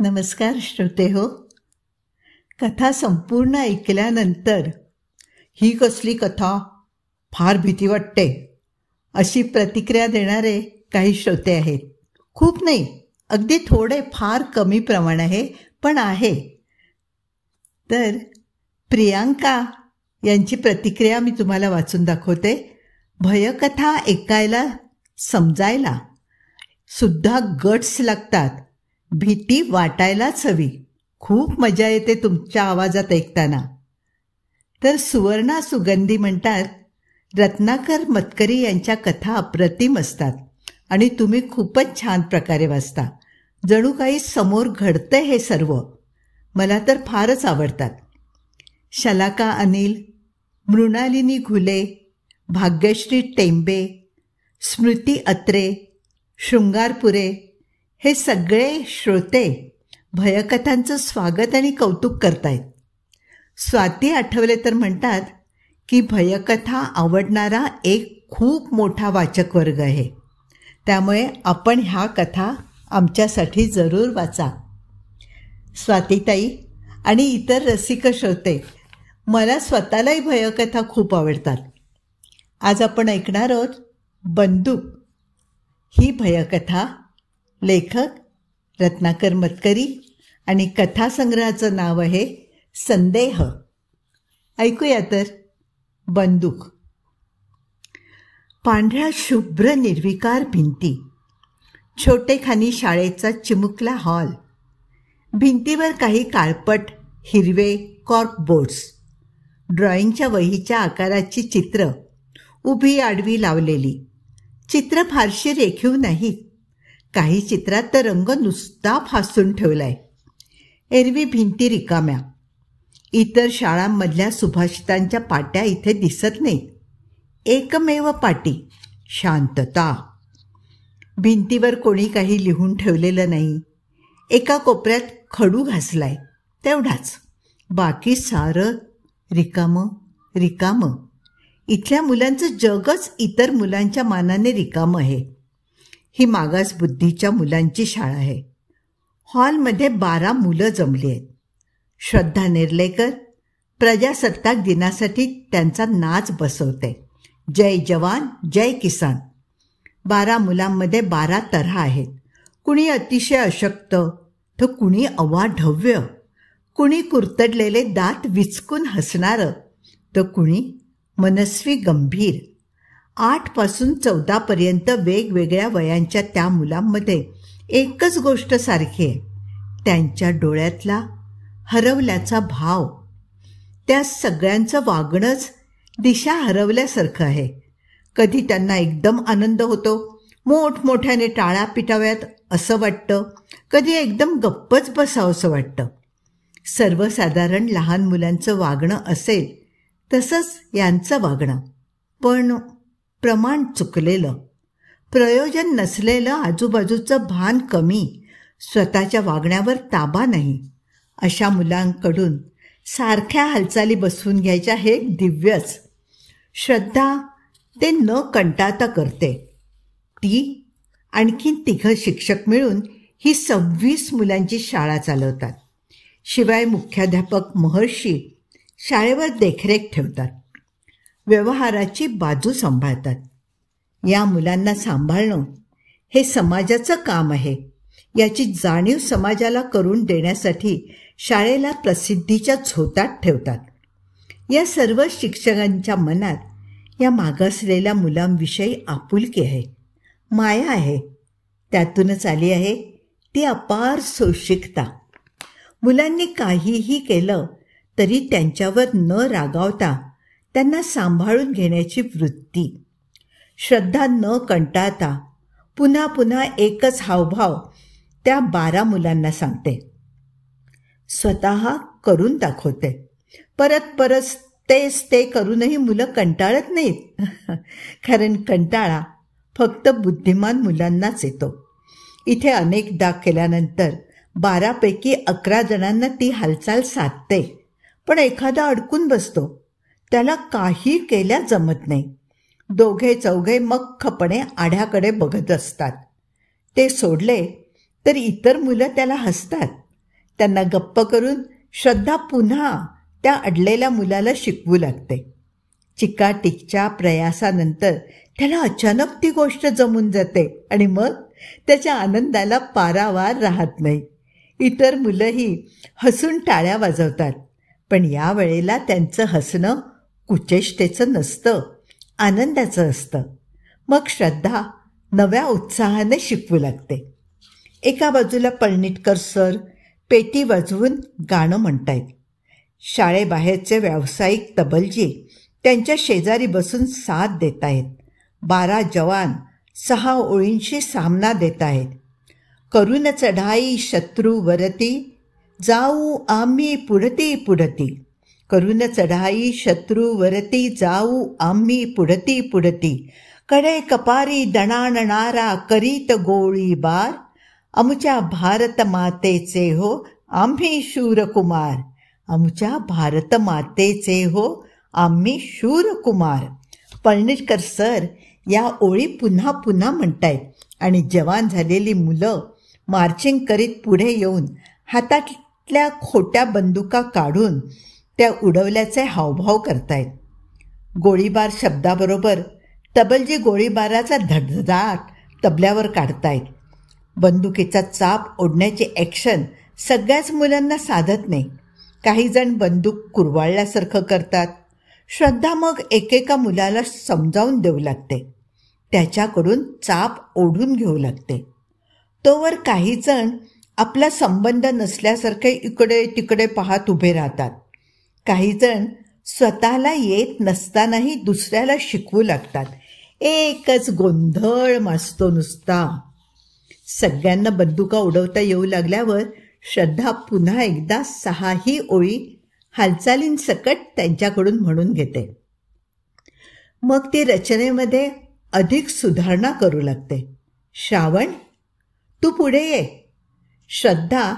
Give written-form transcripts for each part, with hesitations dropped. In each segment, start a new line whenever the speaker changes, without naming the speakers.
नमस्कार श्रोते हो. कथा संपूर्ण ऐकल्यानंतर ही कसली कथा, फार भीती वाटते, अशी प्रतिक्रिया देणारे काही श्रोते आहेत. खूप नाही, अगदी थोडे, फार कमी प्रमाण आहे, पण आहे. तर प्रियांका यांची प्रतिक्रिया मी तुम्हाला वाचून दाखवते. भयकथा ऐकायला समजायला सुद्धा गट्स लागतात, भीती वाटायलाच हवी. खूप मजा येते तुमच्या आवाजात ऐकताना. तर सुवर्णा सुगंधी म्हणतात, रत्नाकर मतकरी यांच्या कथा अप्रतिम असतात आणि तुम्ही खूपच छान प्रकारे वाचता. जणू काही समोर घडतं हे सर्व. मला तर फारच आवडतात. शलाका अनिल, मृणालिनी घुले, भाग्यश्री टेंबे, स्मृती अत्रे, शृंगारपुरे हे सगळे श्रोते भयकथांचं स्वागत आणि कौतुक करतायत. स्वाती आठवले तर म्हणतात की भयकथा आवडणारा एक खूप मोठा वाचक वर्ग आहे, त्यामुळे आपण ह्या कथा आमच्यासाठी जरूर वाचा. स्वातीताई आणि इतर रसिक श्रोते, मला स्वतःलाही भयकथा खूप आवडतात. आज आपण ऐकणार आहोत बंदूक ही भयकथा. लेखक रत्नाकर मतकरी आणि कथासंग्रहाचं नाव आहे संदेह. ऐकूया तर. बंदूक. पांढऱ्या शुभ्र निर्विकार भिंती, छोटेखानी शाळेचा चिमुकला हॉल, भिंतीवर काही काळपट हिरवे कॉर्कबोर्ड्स, ड्रॉइंगच्या वहीच्या आकाराची चित्र उभी आडवी लावलेली. चित्र फारशी रेखीव नाहीत. काही चित्रात तर रंग नुसता फासून ठेवलाय. एरवी भिंती रिकाम्या. इतर शाळांमधल्या सुभाषितांच्या पाट्या इथे दिसत नाहीत. एकमेव पाटी, शांतता. भिंतीवर कोणी काही लिहून ठेवलेलं नाही. एका कोपऱ्यात खडू घासलाय, तेवढाच. बाकी सारं रिकामं रिकामं. इथल्या मुलांचं जगच इतर मुलांच्या मानाने रिकामं आहे. ही मागास बुद्धीच्या मुलांची शाळा आहे. हॉलमध्ये 12 मुलं जमली आहेत. श्रद्धा नेर्लेकर प्रजासत्ताक दिनासाठी त्यांचा नाच बसवते. जय जवान जय किसान. 12 मुलांमध्ये 12 तऱ्हा आहेत. कुणी अतिशय अशक्त, तर कुणी अवाढव्य, कुणी कुरतडलेले दात विचकून हसणारं, तर कुणी मनस्वी गंभीर. 8 पासून 14पर्यंत वेगवेगळ्या वयांच्या त्या मुलांमध्ये एकच गोष्ट सारखी आहे, त्यांच्या डोळ्यातला हरवल्याचा भाव. त्या सगळ्यांचं वागणंच दिशा हरवल्यासारखं आहे. कधी त्यांना एकदम आनंद होतो, मोठमोठ्याने टाळ्या पिटाव्यात असं वाटतं, कधी एकदम गप्पच बसावंसं वाटतं. सर्वसाधारण लहान मुलांचं वागणं असेल तसंच यांचं वागणं, पण प्रमाण चुकलेलं, प्रयोजन नसलेलं, आजूबाजूचं भान कमी, स्वतःच्या वागण्यावर ताबा नाही. अशा मुलांकडून सारख्या हालचाली बसवून घ्यायच्या हे दिव्यच. श्रद्धा ते न कंटाळता करते. ती आणखीन 3 शिक्षक मिळून ही 26 मुलांची शाळा चालवतात. शिवाय मुख्याध्यापक महर्षी शाळेवर देखरेख ठेवतात, व्यवहाराची बाजू सांभाळतात. या मुलांना सांभाळणं हे समाजाचं काम आहे, याची जाणीव समाजाला करून देण्यासाठी शाळेला प्रसिद्धीच्या झोतात ठेवतात. या सर्व शिक्षकांच्या मनात या मागासलेल्या मुलांविषयी आपुलकी आहे, माया आहे. त्यातूनच आली आहे ती अपार सोशिकता. मुलांनी काहीही केलं तरी त्यांच्यावर न रागावता त्यांना सांभाळून घेण्याची वृत्ती. श्रद्धा न कंटाळता पुन्हा पुन्हा एकच हावभाव त्या 12 मुलांना सांगते, स्वतः करून दाखवते. परत परत तेच ते करूनही मुलं कंटाळत नाहीत. कारण कंटाळा फक्त बुद्धिमान मुलांनाच येतो. इथे अनेकदा केल्यानंतर 12 पैकी 11 जणांना ती हालचाल साधते, पण एखादा अडकून बसतो, त्याला काही केल्या जमत नाही. 2-4 मख्खपणे आढ्याकडे बघत असतात. ते सोडले तर इतर मुलं त्याला हसतात त्यांना गप्प करून श्रद्धा पुन्हा त्या अडलेल्या मुलाला शिकवू लागते. चिकाटिकच्या प्रयासानंतर त्याला अचानक ती गोष्ट जमून जाते आणि मग त्याच्या आनंदाला पारावार राहत नाही. इतर मुलंही हसून टाळ्या वाजवतात, पण या वेळेला त्यांचं हसणं कुचेष्टेचं नसतं, आनंदाचं असतं. मग श्रद्धा नव्या उत्साहाने शिकवू लागते. एका बाजूला पळणिटकर सर पेटी वाजवून गाणं म्हणतायत. शाळेबाहेरचे व्यावसायिक तबलजी त्यांच्या शेजारी बसून साथ देत आहेत. 12 जवान 6 ओळींशी सामना देत आहेत. करून चढाई शत्रूवरती जाऊ आम्ही पुढती पुढती, करून चढाई शत्रूवरती जाऊ आम्ही पुढती पुढती, कडे कपारी दणाणणारा करीत गोळीबार, आमच्या भारत मातेचे हो आम्ही शूरकुमार, आमच्या भारत मातेचे हो आम्ही शूरकुमार. पळणिटकर सर या ओळी पुन्हा पुन्हा म्हणतायत आणि जवान झालेली मुलं मार्चिंग करीत पुढे येऊन हातातल्या खोट्या बंदुका काढून त्या उडवल्याचे हावभाव करतायत. गोळीबार शब्दाबरोबर तबलजी गोळीबाराचा धडधडाट तबल्यावर काढतायत. बंदुकीचा चाप ओढण्याची ॲक्शन सगळ्याच मुलांना साधत नाही. काही जण बंदूक कुरवाळल्यासारखं करतात. श्रद्धा मग एकेका मुलाला समजावून देऊ लागते. त्याच्याकडून चाप ओढून घेऊ लागते. तोवर काही जण आपला संबंध नसल्यासारखे इकडे तिकडे पाहत उभे राहतात. काही जण स्वतःला येत नसतानाही दुसऱ्याला शिकवू लागतात. एकच गोंधळ माजतो नुसता. सगळ्यांना बंदुका उडवता येऊ लागल्यावर श्रद्धा पुन्हा एकदा 6ही ओळी हालचालींसकट त्यांच्याकडून म्हणून घेते. मग ती रचनेमध्ये अधिक सुधारणा करू लागते. श्रावण तू पुढे ये, श्रद्धा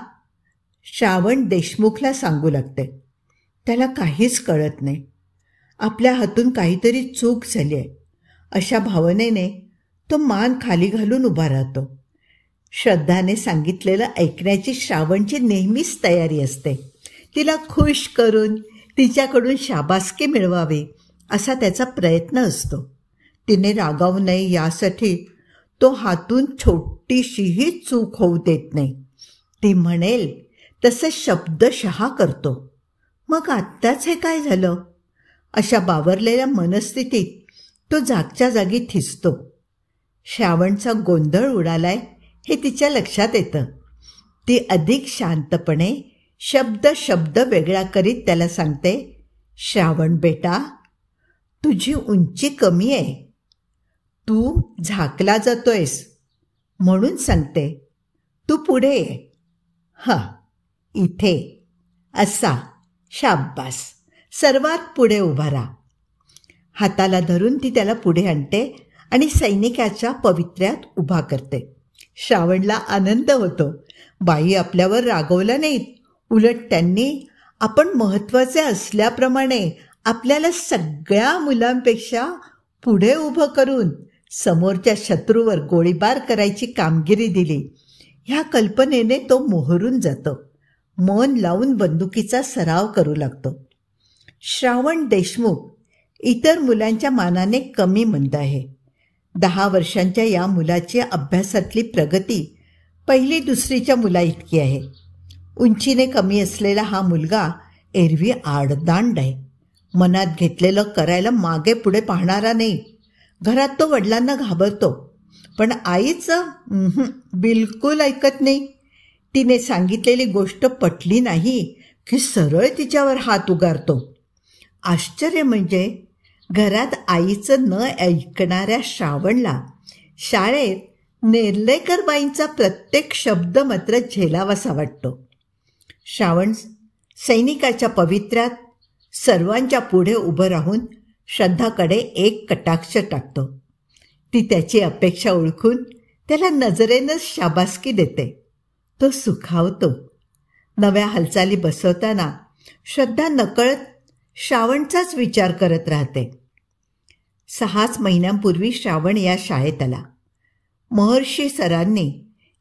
श्रावण देशमुखला सांगू लागते. त्याला काहीच कळत नाही. आपल्या हातून काहीतरी चूक झाली आहे अशा भावनेने तो मान खाली घालून उभा राहतो. श्रद्धाने सांगितलेलं ऐकण्याची श्रावणची नेहमीच तयारी असते. तिला खुश करून तिच्याकडून शाबासकी मिळवावी असा त्याचा प्रयत्न असतो. तिने रागावू नये यासाठी तो हातून छोटीशीही चूक होऊ देत नाही. ती म्हणेल तसे शब्दशः करतो. मग आत्ताच हे काय झालं अशा बावरलेल्या मनस्थितीत तो जागच्या जागी थिसतो. श्रावणचा गोंधळ उडालाय हे तिच्या लक्षात येतं. ती अधिक शांतपणे शब्द वेगळा करीत त्याला सांगते, श्रावण बेटा, तुझी उंची कमी आहे, तू झाकला जातोयस, म्हणून सांगते तू पुढे ये. हा इथे असा, शाब्बास, सर्वात पुढे उभा राहा. हाताला धरून ती त्याला पुढे आणते आणि सैनिकाच्या पवित्र्यात उभा करते. श्रावणला आनंद होतो. बाई आपल्यावर रागवल्या नाहीत, उलट त्यांनी आपण महत्त्वाचे असल्याप्रमाणे आपल्याला सगळ्या मुलांपेक्षा पुढे उभं करून समोरच्या शत्रूवर गोळीबार करायची कामगिरी दिली. ह्या कल्पनेने तो मोहरून जातो. मन लावून बंदुकीचा सराव करू लागतो. श्रावण देशमुख इतर मुलांच्या मानाने कमी मंद आहे. 10 वर्षांच्या या मुलाची अभ्यासातली प्रगती 1ली-2रीच्या मुलाइतकी आहे. उंचीने कमी असलेला हा मुलगा एरवी आडदांड आहे. मनात घेतलेलं करायला मागे पुढे पाहणारा नाही. घरात तो वडिलांना घाबरतो, पण आईचं बिलकुल ऐकत नाही. तिने सांगितलेली गोष्ट पटली नाही की सरळ तिच्यावर हात उगारतो. आश्चर्य म्हणजे घरात आईचं न ऐकणाऱ्या श्रावणला शाळेत नेर्लेकरबाईंचा प्रत्येक शब्द मात्र झेलावासा वाटतो. श्रावण सैनिकाच्या पवित्र्यात सर्वांच्या पुढे उभं राहून श्रद्धाकडे एक कटाक्ष टाकतो. ती त्याची अपेक्षा ओळखून त्याला नजरेनं शाबासकी देते. तो सुखावतो. नव्या हालचाली बसवताना श्रद्धा नकळत श्रावणचाच विचार करत राहते. 6 महिन्यांपूर्वी श्रावण या शाळेत आला. महर्षी सरांनी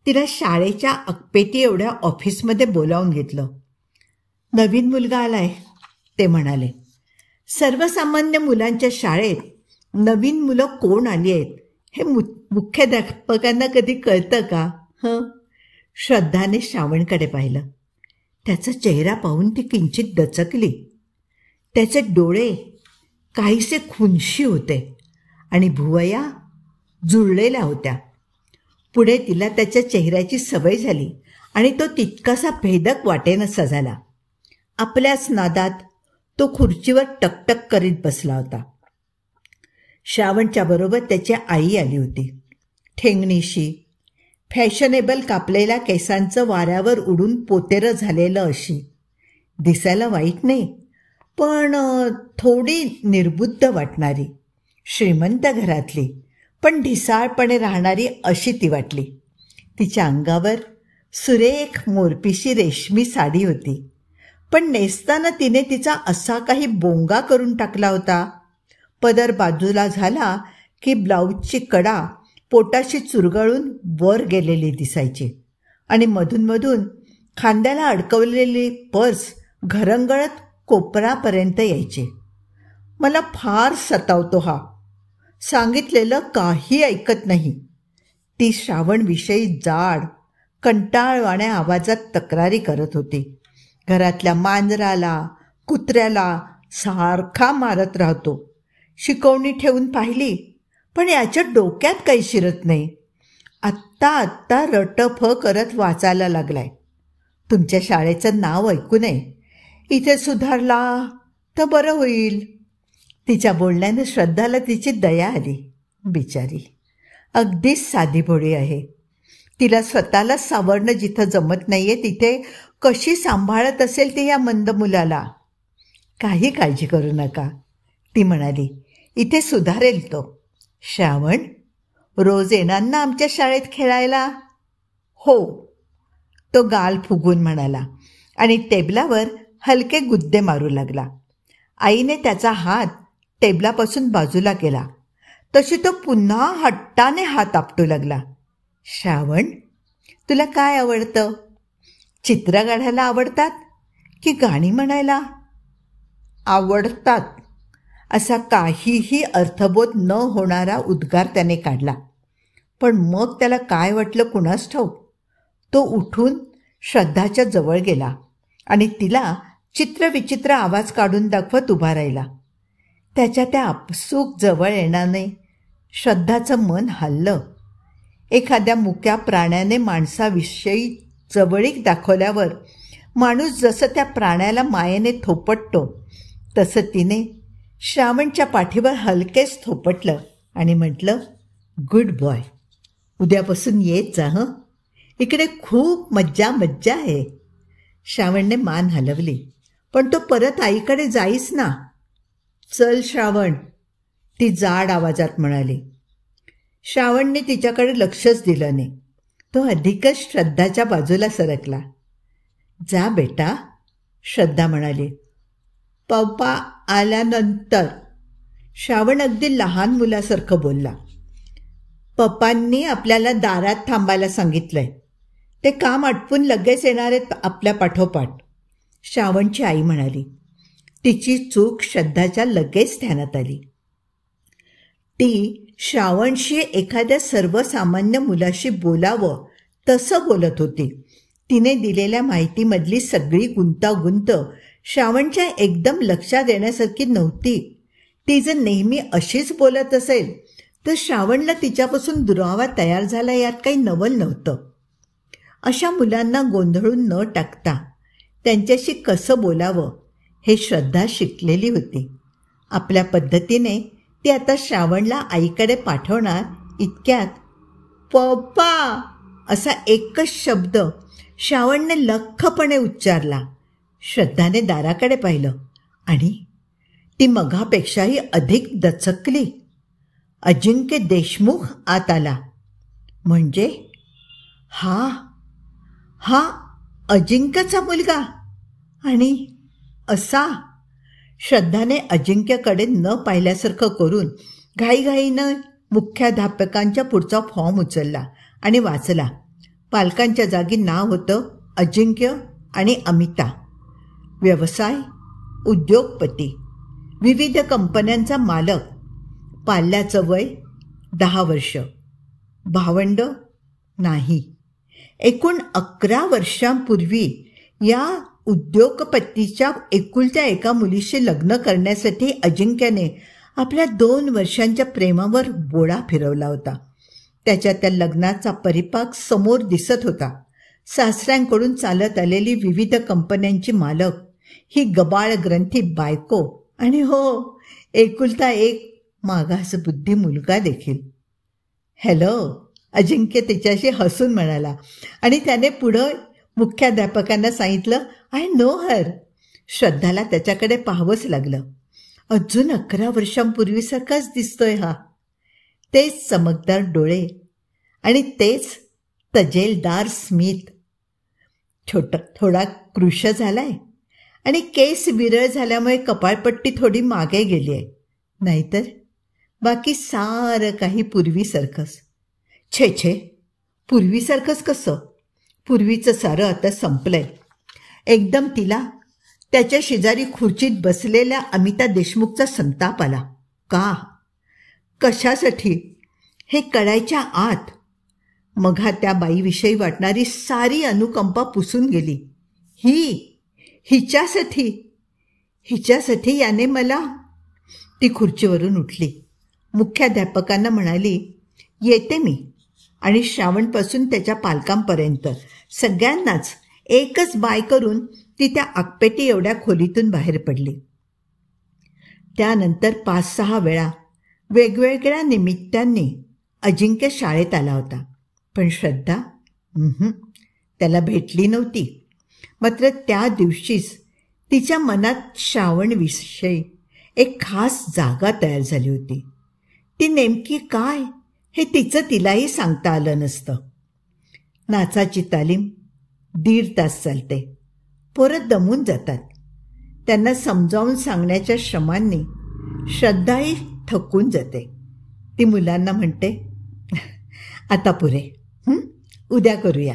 तिला शाळेच्या अकपेटी एवढ्या ऑफिसमध्ये बोलावून घेतलं. नवीन मुलगा आलाय, ते म्हणाले. सर्वसामान्य मुलांच्या शाळेत नवीन मुलं कोण आली आहेत हे मुख्याध्यापकांना कधी कळतं का? श्रद्धाने श्रावणकडे पाहिलं. त्याचा चेहरा पाहून ती किंचित दचकली. त्याचे डोळे काहीसे खुनशी होते आणि भुवया जुळलेल्या होत्या. पुढे तिला त्याच्या चेहऱ्याची सवय झाली आणि तो तितकासा भेदक वाटेनासा झाला. आपल्याच नादात तो खुर्चीवर टकटक करीत बसला होता. श्रावणच्या बरोबर त्याची आई आली होती. ठेंगणीशी, फॅशनेबल कापलेल्या केसांचं वाऱ्यावर उडून पोतेरं झालेलं अशी. दिसायला वाईट नाही, पण थोडी निर्बुद्ध वाटणारी. श्रीमंत घरातली पण ढिसाळपणे राहणारी अशी ती वाटली. तिच्या अंगावर सुरेख मोरपिशी रेशमी साडी होती, पण नेसताना तिने तिचा असा काही बोंगा करून टाकला होता. पदर बाजूला झाला की ब्लाऊजची कडा पोटाशी चुरगळून वर गेलेली दिसायची आणि मधून खांद्याला अडकवलेली पर्स घरंगळत कोपरापर्यंत यायची. मला फार सतावतो हा, सांगितलेलं काही ऐकत नाही. ती श्रावणविषयी जाड कंटाळवाण्या आवाजात तक्रारी करत होती. घरातल्या मांजराला कुत्र्याला सारखा मारत राहतो. शिकवणी ठेवून पाहिली, पण याच्या डोक्यात काही शिरत नाही. आत्ता रटफ करत वाचायला लागलाय. तुमच्या शाळेचं नाव ऐकू नये, इथे सुधारला तर बरं होईल. तिच्या बोलण्याने श्रद्धाला तिची दया आली. बिचारी अगदीच साधीभोळी आहे. तिला स्वतःला सावरणं जिथं जमत नाहीये तिथे कशी सांभाळत असेल ती या मंद मुलाला. काही काळजी करू नका, ती म्हणाली. इथे सुधारेल तो. श्रावण रोज येणार ना आमच्या शाळेत खेळायला? हो, तो गाल फुगून म्हणाला आणि टेबलावर हलके गुद्दे मारू लागला. आईने त्याचा हात टेबलापासून बाजूला केला तशी तो पुन्हा हट्टाने हात आपटू लागला. श्रावण, तुला काय आवडतं? चित्र काढायला आवडतात की गाणी म्हणायला? आवडतात असा काहीही अर्थबोध न होणारा उद्गार त्याने काढला. पण मग त्याला काय वाटलं कुणास ठाऊक. तो उठून श्रद्धाच्या जवळ गेला आणि तिला चित्रविचित्र आवाज काढून दाखवत उभा राहिला. त्याच्या त्या आपसूक जवळ येण्याने श्रद्धाचं मन हललं. एखाद्या मुक्या प्राण्याने माणसाविषयी जवळीक दाखवल्यावर माणूस जसं त्या प्राण्याला मायेने थोपटतो तसं तिने श्रावणच्या पाठीवर हलकेच थोपटलं आणि म्हटलं, गुड बॉय, उद्यापासून येत जा. इकडे खूप मज्जा आहे. श्रावणने मान हलवली. पण तो परत आईकडे जाईस ना. चल श्रावण, ती जाड आवाजात म्हणाली. श्रावणने तिच्याकडे लक्षच दिलं नाही. तो अधिकच श्रद्धाच्या बाजूला सरकला. जा बेटा, श्रद्धा म्हणाली. पप्पा आल्यानंतर. श्रावण अगदी लहान मुलासारखं बोलला. पप्पांनी आपल्याला दारात थांबायला सांगितलंय. ते काम आटपून लगेच येणार आहेत आपल्या पाठोपाठ, श्रावणची आई म्हणाली. तिची चूक श्रद्धाच्या लगेच ध्यानात आली. ती श्रावणशी एखाद्या सर्वसामान्य मुलाशी बोलावं तसं बोलत होती. तिने दिलेल्या माहितीमधली सगळी गुंतागुंत श्रावणच्या एकदम लक्षात येण्यासारखी नव्हती. ती जर नेहमी अशीच बोलत असेल तर श्रावणला तिच्यापासून दुरावा तयार झाला यात काही नवल नव्हतं. अशा मुलांना गोंधळून न टाकता त्यांच्याशी कसं बोलावं हे श्रद्धा शिकलेली होती. आपल्या पद्धतीने ती आता श्रावणला आईकडे पाठवणार इतक्यात पप्पा असा एकच शब्द श्रावणने लख्खपणे उच्चारला. श्रद्धाने दाराकडे पाहिलं आणि ती मघापेक्षाही अधिक दचकली. अजिंक्य देशमुख आत आला. म्हणजे हा अजिंक्यचा मुलगा आणि असा. श्रद्धाने अजिंक्यकडे न पाहिल्यासारखं करून घाईघाईनं मुख्याध्यापकांच्या पुढचा फॉर्म उचलला आणि वाचला. पालकांच्या जागी नाव होतं अजिंक्य आणि अमिता. व्यवसाय उद्योगपती, विविध कंपन्यांचा मालक. पाल्याचं वय 10 वर्ष. भावंड नाही. एकूण 11 वर्षांपूर्वी या उद्योगपतीच्या एकुलत्या एका मुलीशी लग्न करण्यासाठी अजिंक्याने आपल्या 2 वर्षांच्या प्रेमावर बोळा फिरवला होता. त्याच्या त्या लग्नाचा परिपाक समोर दिसत होता. सासऱ्यांकडून चालत आलेली विविध कंपन्यांची मालक, ही गबाळ ग्रंथी बायको आणि हो, एकुलता एक मागासबुद्धी मुलगा देखील. हॅलो, अजिंक्य तिच्याशी हसून म्हणाला आणि त्याने पुढं मुख्याध्यापकांना सांगितलं, आय नो हर. श्रद्धाला त्याच्याकडे पाहावंच लागलं. अजून 11 वर्षांपूर्वीसारखाच दिसतोय हा. तेच चमकदार डोळे आणि तेच तजेलदार स्मित. थोडा कृश झालाय आणि केस विरळ झाल्यामुळे कपाळपट्टी थोडी मागे गेली आहे, नाहीतर बाकी सारं काही पूर्वीसारखंच. छे, पूर्वीसारखंच कसं? पूर्वीचं सारं आता संपलंय. एकदम तिला त्याच्या शेजारी खुर्चीत बसलेल्या अमिता देशमुखचा संताप आला. का? कशासाठी? हे कळायच्या आत मघा त्या बाईविषयी वाटणारी सारी अनुकंपा पुसून गेली. हिच्यासाठी याने मला. ती खुर्चीवरून उठली. मुख्याध्यापकांना म्हणाली, येते मी. आणि श्रावणपासून त्याच्या पालकांपर्यंत सगळ्यांनाच एकच बाय करून ती त्या आगपेटी एवढ्या खोलीतून बाहेर पडली. त्यानंतर 5-6 वेळा वेगवेगळ्या निमित्तांनी अजिंक्य शाळेत आला होता, पण श्रद्धा त्याला भेटली नव्हती. मात्र त्या दिवशीच तिच्या मनात श्रावणविषयी एक खास जागा तयार झाली होती. ती नेमकी काय हे तिलाही सांगता आलं नसतं. नाचाची तालीम 1.5 तास चालते. पोरं दमून जातात. त्यांना समजावून सांगण्याच्या श्रमांनी श्रद्धाही थकून जाते. ती मुलांना म्हणते, आता पुरे, उद्या करूया.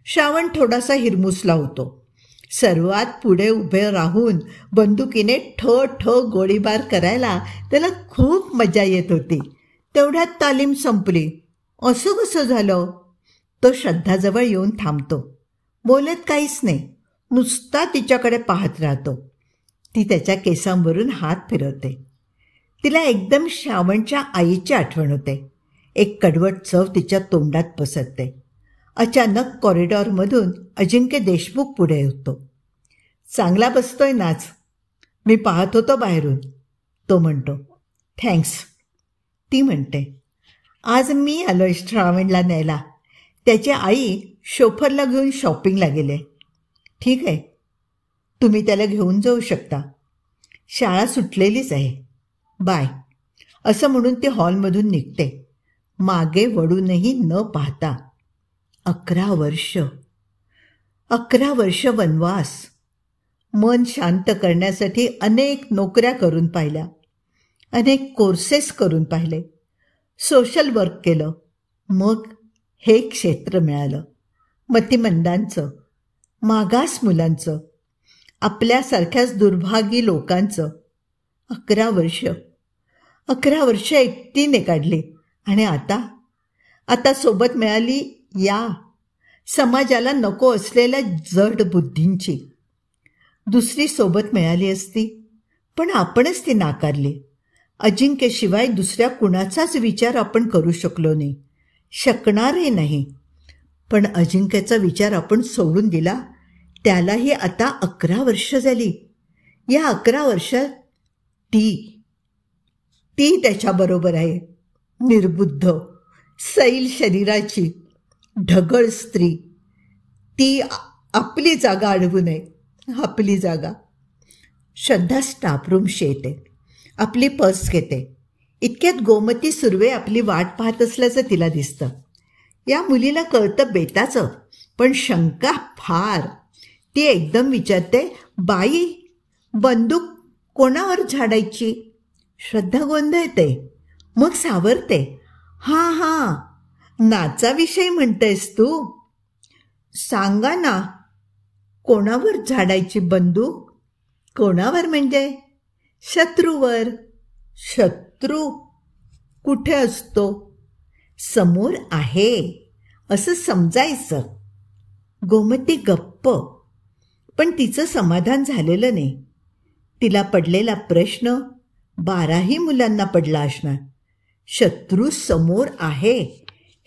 श्रावण थोडासा हिरमुसला होतो. सर्वात पुढे उभे राहून बंदुकीने ठो गोळीबार करायला त्याला खूप मजा येत होती. तेवढ्यात तालीम संपली. असं कसं झालं? तो श्रद्धाजवळ येऊन थांबतो. बोलत काहीच नाही, नुसता तिच्याकडे पाहत राहतो. ती त्याच्या केसांवरून हात फिरवते. तिला एकदम श्रावणच्या आईची आठवण होते. एक कडवट चव तिच्या तोंडात पसरते. अचानक कॉरिडॉरमधून अजिंक्य देशमुख पुढे होतो. चांगला बसतोय नाच, मी पाहत होतो बाहेरून, तो म्हणतो. थँक्स, ती म्हणते. आज मी आलोय श्रावणला न्यायला. त्याची आई शोफरला घेऊन शॉपिंगला गेले. ठीक आहे, तुम्ही त्याला घेऊन जाऊ शकता. शाळा सुटलेलीच आहे. बाय, असं म्हणून ती हॉलमधून निघते, मागे वळूनही न पाहता. 11 वर्ष वनवास. मन शांत करण्यासाठी अनेक नोकऱ्या करून पाहिल्या, अनेक कोर्सेस करून पाहिले, सोशल वर्क केलं. मग हे क्षेत्र मिळालं. मतिमंदांचं, मागास मुलांचं, आपल्यासारख्याच दुर्भागी लोकांचं. 11 वर्ष एकटीने काढली. आणि आता सोबत मिळाली या समाजाला नको असलेल्या जड बुद्धींची. दुसरी सोबत मिळाली असती, पण आपणच ती नाकारली. अजिंक्यशिवाय दुसऱ्या कुणाचाच विचार आपण करू शकलो नाही, शकणारही नाही. पण अजिंक्यचा विचार आपण सोडून दिला. त्यालाही आता 11 वर्ष झाली. या 11 वर्षात ती त्याच्याबरोबर आहे. निर्बुद्ध, सैल शरीराची, ढगळ स्त्री. ती आपली जागा अडवू नये, आपली जागा. श्रद्धा स्टाफरूमशी येते. आपली पर्स घेते. इतक्यात गोमती सुर्वे आपली वाट पाहत असल्याचं तिला दिसतं. या मुलीला कळतं बेताचं, पण शंका फार. ती एकदम विचारते, बाई, बंदूक कोणावर झाडायची? श्रद्धा गोंधळते, मग सावरते. हां, नाचाविषयी म्हणतेस तू? सांगा ना, कोणावर झाडायची बंदूक? कोणावर म्हणजे? शत्रूवर. शत्रू कुठे असतो? समोर आहे असं समजायचं. गोमती गप्प. पण तिचं समाधान झालेलं नाही. तिला पडलेला प्रश्न 12ही मुलांना पडला असणार. शत्रू समोर आहे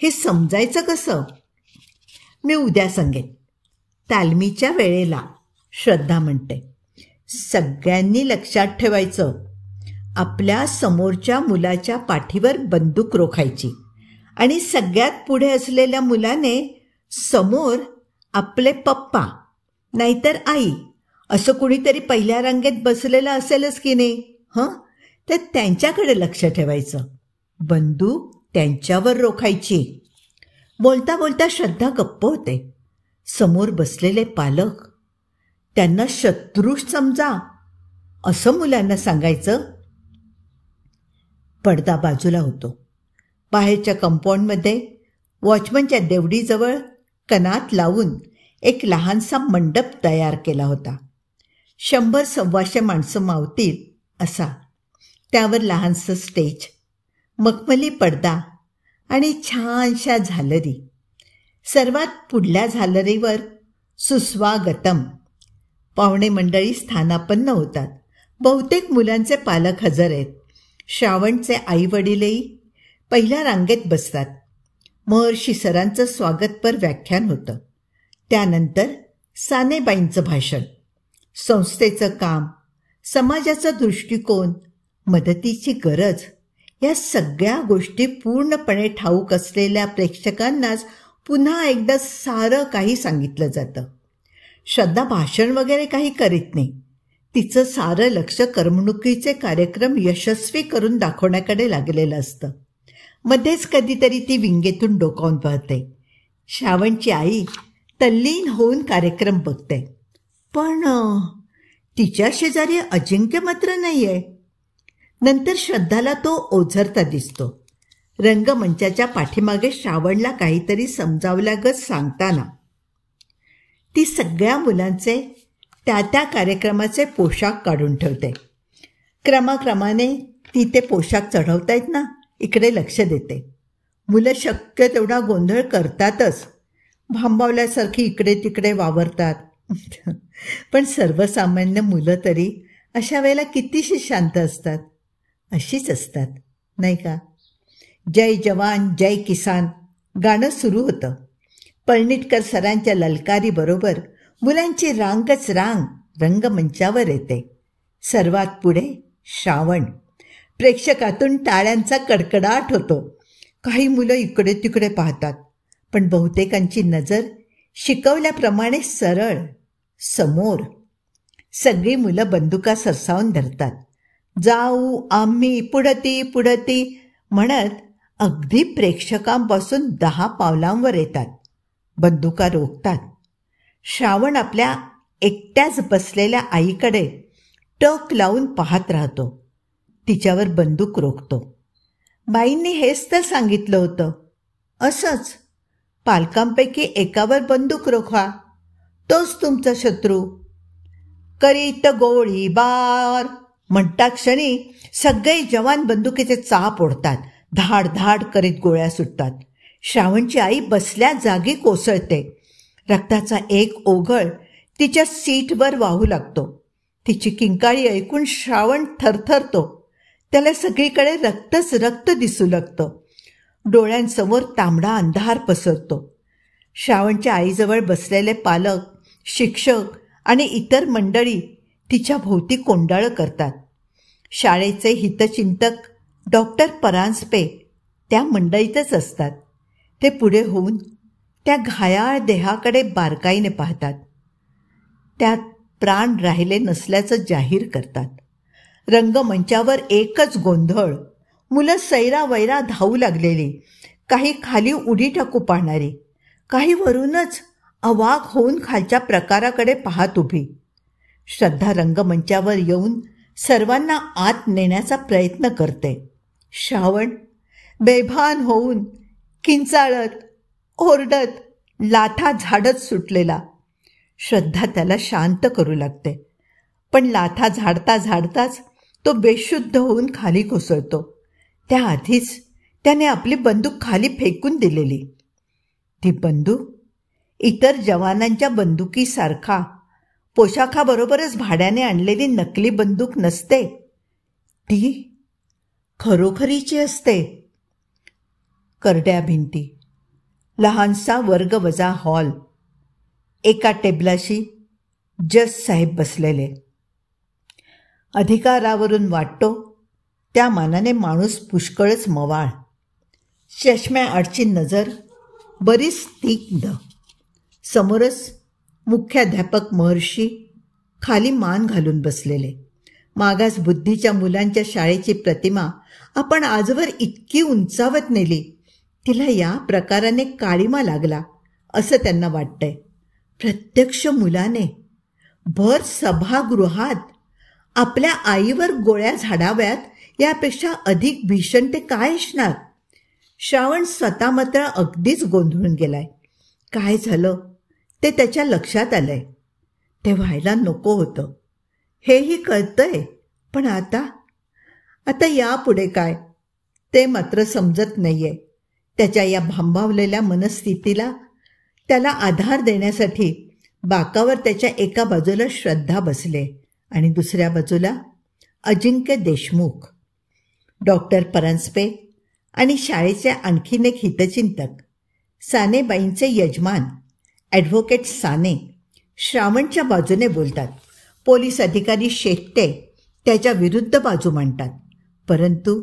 हे समजायचं कसं? मी उद्या सांगेन. तालमीच्या वेळेला, श्रद्धा म्हणते. सगळ्यांनी लक्षात ठेवायचं, आपल्या समोरच्या मुलाच्या पाठीवर बंदूक रोखायची आणि सगळ्यात पुढे असलेल्या मुलाने समोर आपले पप्पा नाहीतर आई असं कुणीतरी पहिल्या रांगेत बसलेलं असेलच की नाही, तर त्यांच्याकडे लक्ष ठेवायचं. बंदूक त्यांच्यावर रोखायची. बोलता बोलता श्रद्धा गप्प होते. समोर बसलेले पालक, त्यांना शत्रू समजा असं मुलांना सांगायचं. पडदा बाजूला होतो. बाहेरच्या कंपाऊंडमध्ये वॉचमनच्या देवडीजवळ कणात लावून एक लहानसा मंडप तयार केला होता. 100-125 माणसं मावतील असा. त्यावर लहानसं स्टेज, मखमली पडदा आणि छानशा झालरी. सर्वात पुढल्या झालरीवर सुस्वागतम. पाहुणे मंडळी स्थानापन्न होतात. बहुतेक मुलांचे पालक हजर आहेत. श्रावणचे आईवडीलही पहिल्या रांगेत बसतात. महर्षी सरांचं स्वागतपर व्याख्यान होतं. त्यानंतर सानेबाईंचं भाषण. संस्थेचं काम, समाजाचा दृष्टिकोन, मदतीची गरज या सगळ्या गोष्टी पूर्णपणे ठाऊक असलेल्या प्रेक्षकांनाच पुन्हा एकदा सारं काही सांगितलं जातं. श्रद्धा भाषण वगैरे काही करीत नाही. तिचं सारं लक्ष करमणुकीचे कार्यक्रम यशस्वी करून दाखवण्याकडे लागलेलं असतं. मध्येच कधीतरी ती विंगेतून डोकावून पाहते. श्रावणची आई तल्लीन होऊन कार्यक्रम बघते. पण तिच्या शेजारी अजिंक्य मात्र नाही आहे. नंतर श्रद्धाला तो ओझरता दिसतो. रंगमंचाच्या पाठीमागे श्रावणला काहीतरी समजावल्यागत सांगताना. ती सगळ्या मुलांचे त्या कार्यक्रमाचे पोशाख काढून ठेवते. क्रमाक्रमाने ती ते पोशाख चढवतायत ना, इकडे लक्ष देते. मुलं शक्य तेवढा गोंधळ करतातच. भांबावल्यासारखी इकडे तिकडे वावरतात. पण सर्वसामान्य मुलं तरी अशा वेळेला कितीशी शांत असतात. अशीच असतात नाही का? जय जवान जय किसान गाणं सुरू होतं. पळणिटकर सरांच्या ललकारीबरोबर मुलांची रांगच रांग रंगमंचावर येते. सर्वात पुढे श्रावण. प्रेक्षकातून टाळ्यांचा कडकडाट होतो. काही मुलं इकडे तिकडे पाहतात, पण बहुतेकांची नजर शिकवल्याप्रमाणे सरळ समोर. सगळी मुलं बंदुका सरसावून धरतात. जाऊ आम्ही पुढती पुढती म्हणत अगदी प्रेक्षकांपासून 10 पावलांवर येतात. बंदुका रोखतात. श्रावण आपल्या एकट्याच बसलेल्या आईकडे टक लावून पाहत राहतो. तिच्यावर बंदूक रोखतो. बाईंनी हेच तर सांगितलं होतं. असंच पालकांपैकी एकावर बंदूक रोखा, तोच तुमचा शत्रू. करीत गोळीबार म्हणता क्षणी सगळे जवान बंदुकीचे चाप ओढतात. धाड धाड करीत गोळ्या सुटतात. श्रावणची आई बसल्या जागी कोसळते. रक्ताचा एक ओघळ तिच्या सीटवर वाहू लागतो. तिची किंकाळी ऐकून श्रावण थरथरतो. त्याला सगळीकडे रक्तच रक्त दिसू लागतं. डोळ्यांसमोर तांबडा अंधार पसरतो. श्रावणच्या आईजवळ बसलेले पालक, शिक्षक आणि इतर मंडळी तिच्या भोवती कोंडाळं करतात. शाळेचे हितचिंतक डॉक्टर परांजपे त्या मंडळीतच असतात. ते पुढे होऊन त्या घायाळ देहाकडे बारकाईने पाहतात. त्यात प्राण राहिले नसल्याचं जाहीर करतात. रंगमंचावर एकच गोंधळ. मुलं सैरावैरा धावू लागलेली, काही खाली उडी टाकू पाहणारी, काही वरूनच अवाक होऊन खालच्या प्रकाराकडे पाहत उभी. श्रद्धा रंगमंचावर येऊन सर्वांना आत नेण्याचा प्रयत्न करते. श्रावण बेभान होऊन किंचाळत ओरडत लाथा झाडत सुटलेला. श्रद्धा त्याला शांत करू लागते, पण लाथा झाडता झाडताच तो बेशुद्ध होऊन खाली कोसळतो. त्याआधीच त्याने आपली बंदूक खाली फेकून दिलेली. ती बंदूक इतर जवानांच्या बंदुकीसारखा पोशाखाबरोबरच भाड्याने आणलेली नकली बंदूक नसते, ती खरोखरीची असते. करड्या भिंती, लहानसा वर्ग वजा हॉल, एका टेबलाशी जज साहेब बसलेले. अधिकारावरून वाटतो त्या मानाने माणूस पुष्कळच मवाळ. चष्म्याआडची नजर बरीच तीक्ष्ण. समोरच मुख्याध्यापक महर्षी खाली मान घालून बसलेले. मागास बुद्धीच्या मुलांच्या शाळेची प्रतिमा आपण आजवर इतकी उंचावत नेली, तिला या प्रकाराने काळिमा लागला असं त्यांना वाटतंय. प्रत्यक्ष मुलाने भर सभागृहात आपल्या आईवर गोळ्या झाडाव्यात यापेक्षा अधिक भीषण ते काय असणार. श्रावण स्वतः मात्र अगदीच गोंधळून गेलाय. काय झालं ते त्याच्या लक्षात आलंय. ते व्हायला नको होतं हेही कळतंय, पण आता यापुढे काय ते मात्र समजत नाहीये. त्याच्या या भांबावलेल्या मनस्थितीला त्याला आधार देण्यासाठी बाकावर त्याच्या एका बाजूला श्रद्धा बसले आणि दुसऱ्या बाजूला अजिंक्य देशमुख, डॉक्टर परांजपे आणि शाळेचे आणखीन एक हितचिंतक, सानेबाईंचे यजमान ॲडव्होकेट साने श्रावणच्या बाजूने बोलतात. पोलीस अधिकारी शेट्टे त्याच्या विरुद्ध बाजू मांडतात. परंतु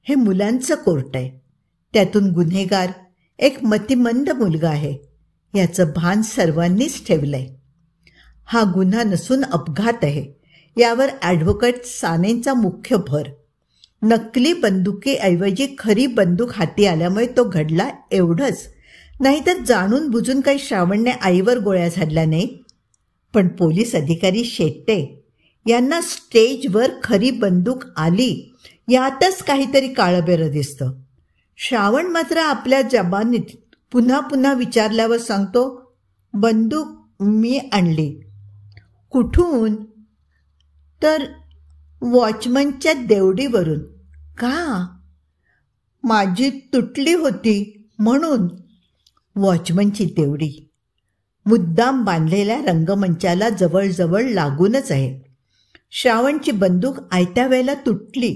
हे मुलांचं कोर्ट आहे. त्यातून गुन्हेगार एक मतिमंद मुलगा आहे याचं भान सर्वांनीच ठेवलंय. हा गुन्हा नसून अपघात आहे यावर ॲडव्होकेट सानेंचा मुख्य भर. नकली बंदुकीऐवजी खरी बंदूक हाती आल्यामुळे तो घडला एवढंच, नाहीतर जाणून बुजून काही श्रावणने आईवर गोळ्या झाडल्या नाहीत. पण पोलीस अधिकारी शेट्टे यांना स्टेजवर खरी बंदूक आली यातच काहीतरी काळबेरं दिसतं. श्रावण मात्र आपल्या जबानीत पुन्हा पुन्हा विचारल्यावर सांगतो, बंदूक मी आणली. कुठून? तर वॉचमनच्या देवडीवरून. का? माझी तुटली होती म्हणून. वॉचमनची देवडी मुद्दाम बांधलेल्या रंगमंचाला जवळजवळ लागूनच आहे. श्रावणची बंदूक आयत्या वेळेला तुटली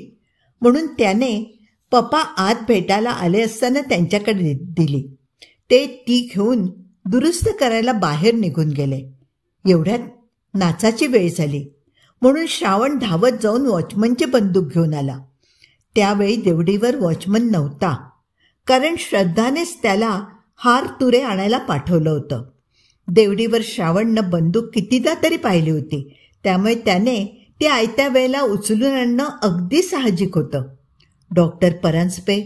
म्हणून त्याने पप्पा आत भेटायला आले असताना त्यांच्याकडे दिली. ते ती घेऊन दुरुस्त करायला बाहेर निघून गेले. एवढ्यात नाचाची वेळ झाली म्हणून श्रावण धावत जाऊन वॉचमनची बंदूक घेऊन आला. त्यावेळी देवडीवर वॉचमन नव्हता, कारण श्रद्धानेच त्याला हार तुरे आणायला पाठवलं होतं. देवडीवर श्रावणनं बंदूक कितीदा तरी पाहिली होती, त्यामुळे त्याने ती आयत्या वेळेला उचलून आणणं अगदी साहजिक होतं. डॉक्टर परांजपे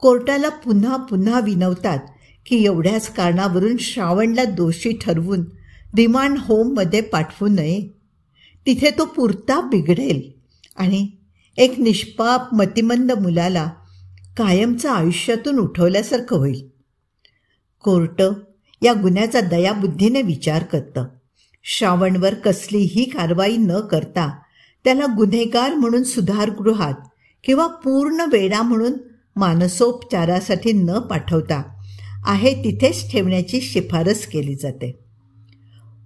कोर्टाला पुन्हा पुन्हा विनवतात की एवढ्याच कारणावरून श्रावणला दोषी ठरवून रिमांड होममध्ये पाठवू नये. तिथे तो पुरता बिघडेल आणि एक निष्पाप मतिमंद मुलाला कायमचं आयुष्यातून उठवल्यासारखं होईल. कोर्ट या गुन्ह्याचा दयाबुद्धीने विचार करतं. श्रावणवर कसलीही कारवाई न करता त्याला गुन्हेगार म्हणून सुधारगृहात किंवा पूर्ण वेडा म्हणून मानसोपचारासाठी न पाठवता आहे तिथेच ठेवण्याची शिफारस केली जाते.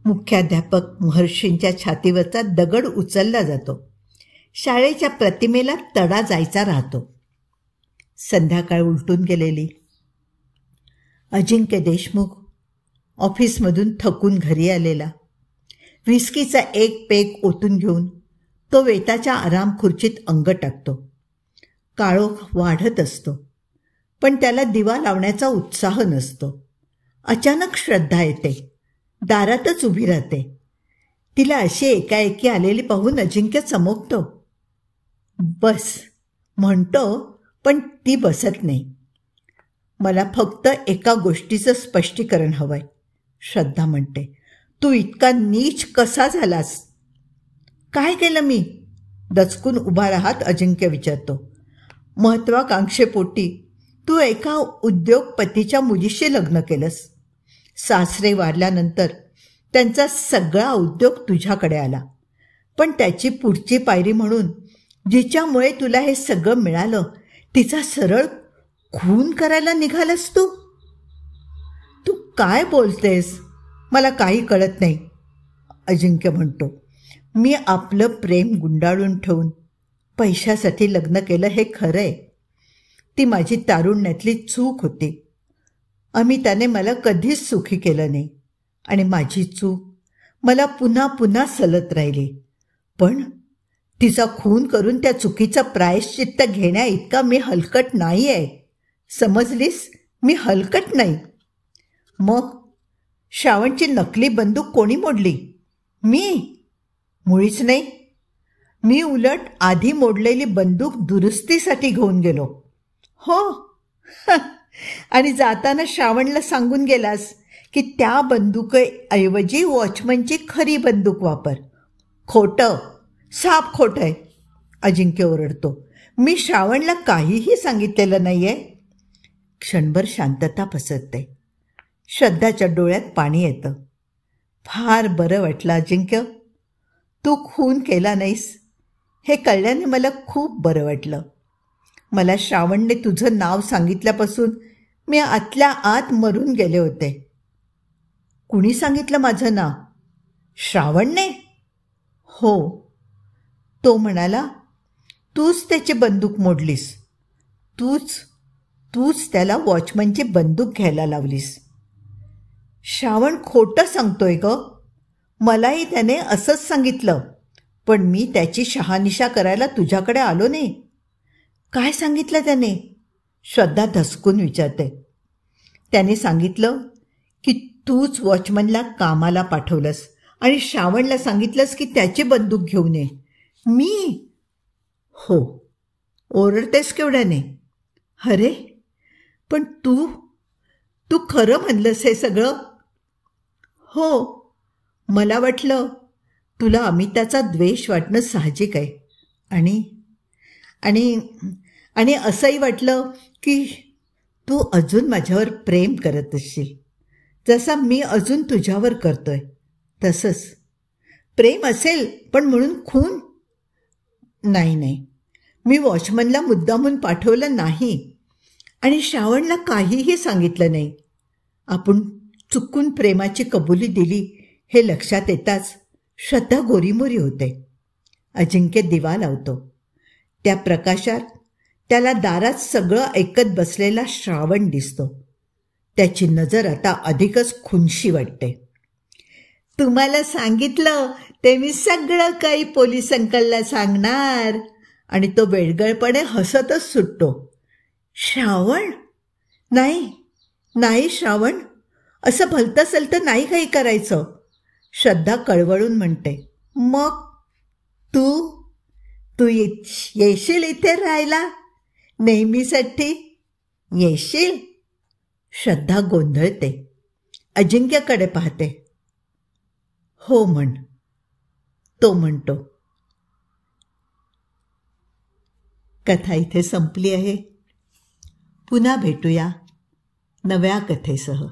मुख्याध्यापक महर्षींच्या छातीवरचा दगड उचलला जातो. शाळेच्या प्रतिमेला तडा जायचा राहतो. संध्याकाळ उलटून गेलेली. अजिंक्य देशमुख ऑफिसमधून थकून घरी आलेला. व्हिस्कीचा एक पेग ओतून घेऊन तो वेताच्या आराम खुर्चीत अंग टाकतो. काळोख वाढत असतो, पण त्याला दिवा लावण्याचा उत्साह नसतो. अचानक श्रद्धा येते. दारातच उभी राहते. तिला अशी एकाएकी आलेली पाहून अजिंक्य चमकतो. बस म्हणतो, पण ती बसत नाही. मला फक्त एका गोष्टीचं स्पष्टीकरण हवंय, श्रद्धा म्हणते. तू इतका नीच कसा झालास? काय केलं मी? दचकून उभा राहत अजिंक्य विचारतो. महत्वाकांक्षेपोटी तू एका उद्योगपतीच्या मुलीशी लग्न केलंस. सासरे वारल्यानंतर त्यांचा सगळा उद्योग तुझ्याकडे आला, पण त्याची पुढची पायरी म्हणून जिच्यामुळे तुला हे सगळं मिळालं तिचा सरळ खून करायला निघालास तू. तू काय बोलतेस, मला काही कळत नाही, अजिंक्य म्हणतो. मी आपलं प्रेम गुंडाळून ठेवून पैशासाठी लग्न केलं हे खरं आहे. ती माझी तारुण्यातली चूक होती. अमिताने मला कधीच सुखी केलं नाही आणि माझी चूक मला पुन्हा पुन्हा सलत राहिली. पण तिचा खून करून त्या चुकीचं प्रायश्चित्त घेण्या इतका मी हलकट नाही आहे. समजलीस, मी हलकट नाही. मग श्रावणची नकली बंदूक कोणी मोडली? मी? मुळीच नाही. मी उलट आधी मोडलेली बंदूक दुरुस्तीसाठी घेऊन गेलो. हो. आणि जाताना श्रावणला सांगून गेलास की त्या बंदुकीऐवजी वॉचमनची खरी बंदूक वापर. खोटं, साप खोटं आहे, अजिंक्य ओरडतो. मी श्रावणला काहीही सांगितलेलं नाही आहे. क्षणभर शांतता पसरते. श्रद्धाच्या डोळ्यात पाणी येतं. फार बरं वाटलं अजिंक्य, तू खून केला नाहीस हे कळल्याने मला खूप बरं वाटलं. मला श्रावणने तुझं नाव सांगितल्यापासून मी आतल्या आत मरून गेले होते. कुणी सांगितलं माझं नाव? श्रावणने? हो. तो म्हणाला, तूच त्याची बंदूक मोडलीस. तूच त्याला वॉचमनची बंदूक घ्यायला लावलीस. श्रावण खोटं सांगतोय ग. मलाही त्याने असंच सांगितलं, पण मी त्याची शहानिशा करायला तुझ्याकडे आलो नाही. काय सांगितलं त्याने? श्रद्धा धसकून विचारते. त्याने सांगितलं की तूच वॉचमनला कामाला पाठवलंस आणि श्रावणला सांगितलंस की त्याची बंदूक घेऊन ये. मी? हो. ओरडतेस केवढ्याने? अरे पण तू खरं म्हणलंस हे सगळं? हो. मला वाटलं तुला अमिताचा द्वेष वाटणं साहजिक आहे आणि आणि आणि असंही वाटलं की तू अजून माझ्यावर प्रेम करत असशील, जसा मी अजून तुझ्यावर करतोय तसंच. प्रेम असेल पण म्हणून खून? नाही, मी वॉचमनला मुद्दामून पाठवलं नाही आणि श्रावणला काहीही सांगितलं नाही. आपण चुकून प्रेमाची कबुली दिली हे लक्षात येताच श्रद्धा गोरीमोरी होते. अजिंक्य दिवा लावतो. त्या प्रकाशात त्याला दारात सगळं ऐकत बसलेला श्रावण दिसतो. त्याची नजर आता अधिकच खुनशी वाटते. तुम्हाला सांगितलं ते मी सगळं काही पोलीस अंकलला सांगणार. आणि तो वेडगळपणे हसतच सुटतो. श्रावण? नाही श्रावण, असं भलतं सलतं नाही काही करायचं, श्रद्धा कळवळून म्हणते. मग तू येशील इथे राहायला नेहमीसाठी? येशील? श्रद्धा गोंधळते. अजिंक्यकडे पाहते. हो म्हण, तो म्हणतो. कथा इथे संपली आहे. पुन्हा भेटूया नव्या कथेसह.